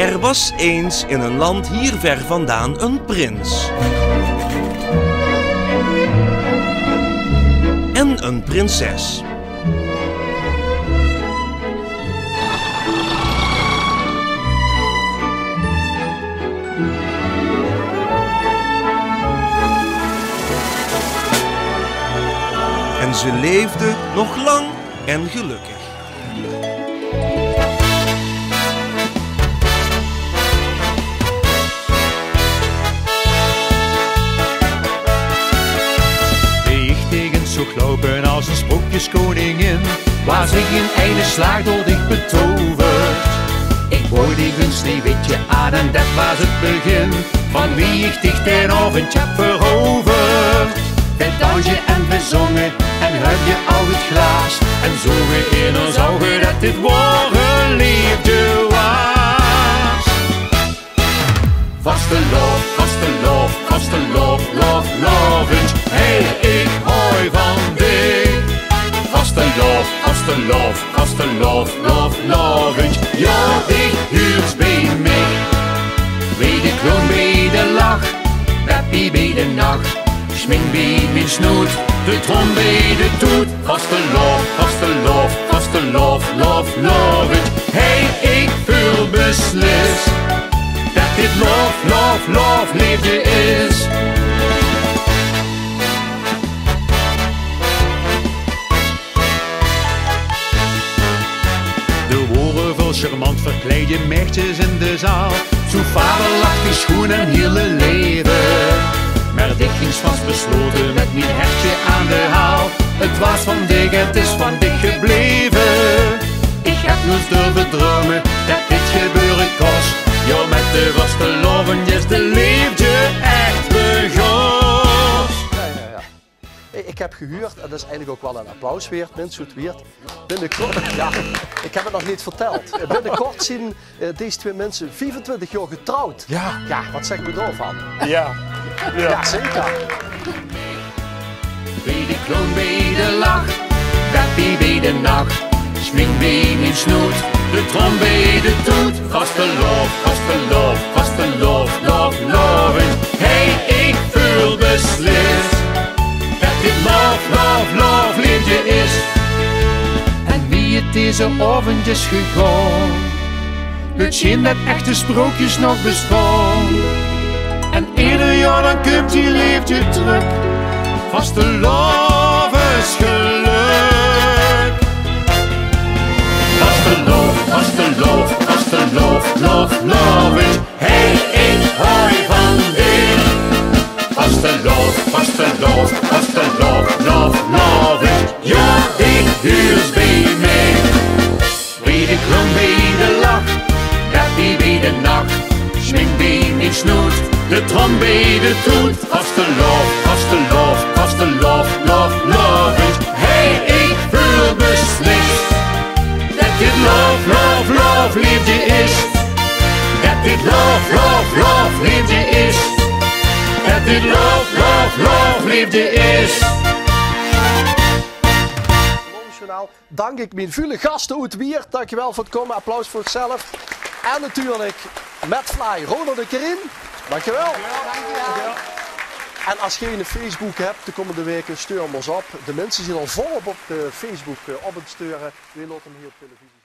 Er was eens in een land hier ver vandaan een prins. En een prinses. En ze leefden nog lang en gelukkig. Zocht lopen als een sprookjeskoningin, waar zich in ene slag door dicht betoverd. Ik bood die gunstliewitje aan en dat was het begin van wie ik dicht en of een chap veroverd. Het dansje en bezongen en heb je al het glaas en zo we in ons ogen dat dit ware liefde was. Vaste love, vaste love, vaste love, love, lovend. Hey, ik hou van dich. Vaste love, vaste love, vaste love, love, lovend. Ja, dich huurt bij mij. Wie de kroon bij de lach, Peppy bij de nacht. Schmink bij mijn snoet, de trom bij de toet. Vaste love, vaste love, vaste love, love, lovend. Hey, ik voel beslist dat dit love, love, love liefde is. De woorden vol charmant verkleedje meisjes in de zaal. Zo fabelachtig schoen en hele leven. Maar dit ging vast besloten met mijn hertje aan de haal. Het was van dich en het is van dich gebleven. Ik heb nooit durven dromen dat dit gebeuren kost. Ja, met de vaste loven is de liefde echt begos. Ja. Ik heb gehuurd, en dat is eigenlijk ook wel een applaus waard, mensen het weert. Binnenkort, ja, ik heb het nog niet verteld. Binnenkort zien deze twee mensen 25 jaar getrouwd. Ja. Ja, wat zeg me daarvan? Ja. Ja, zeker. Bij de kroon, bij de lach, Peppy bij de nacht. Schmink bij mijn snoet, de trom bij de toet. Vaste love, vaste love, vaste love, love, loving. Hey, ik voel beslist dat dit love, love, love liefde is. En wie het deze avondjes gegaan, het scheen dat echte sprookjes nog bestaan. En ieder jaar dan komt die liefde terug. Vaste love is geluk. Vaste love, vaste love, vaste love, love, loving. Hey, ik hou van dich. Vaste love, vaste love, vaste love, love, loving. Ja, ik huurs bij mij. Bij de kroon, bij de lach, Peppy bij de nacht. Schmink bij mijn snoet, de trom bij de toet. Vaste love, vaste love, vaste love, love, loving. Hey, ik voel beslist dat dit love, love, love liefde is. Dat dit love, love, love liefde is. Dat dit love, love, love liefde is. Dank ik mijn vele gasten uit Wiert. Dankjewel voor het komen. Applaus voor zichzelf. En natuurlijk met Fly, Ronald en Karin. Dankjewel. Dankjewel. En als je een Facebook hebt de komende weken, stuur hem ons op. De mensen zijn al volop op de Facebook op het sturen. We laten hem hier op televisie.